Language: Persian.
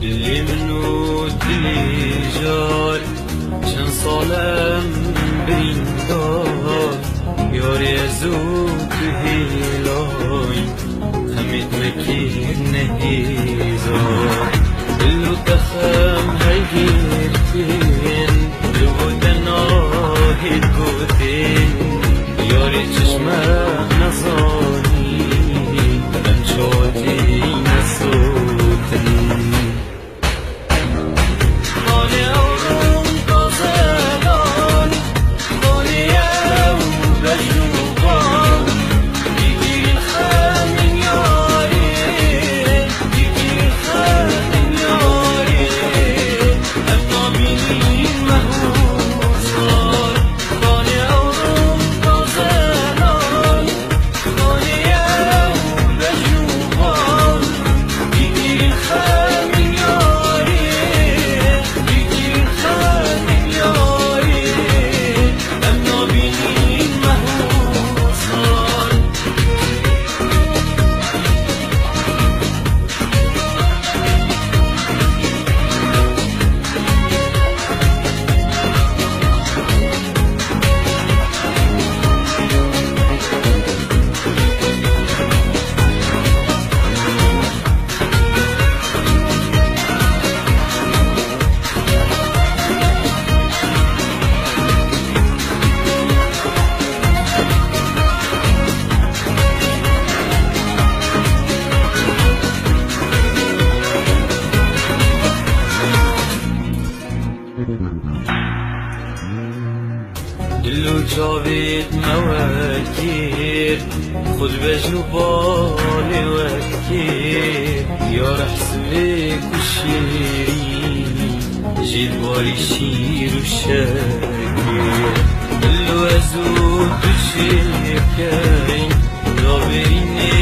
دلی منو دلی جار چند سالم برین دار یاری زود هیلای همید مکیر نهیزار دلو دخم هگیر بین دلو دناهید بودین یاری چشمه نزانی من چودی نسوتن دلو جاوید موکیر خود بجنو بالي وكير يا رحسبك وشيري جيت بالي شير وشاكير دلو ازود وشيكاين ضابريني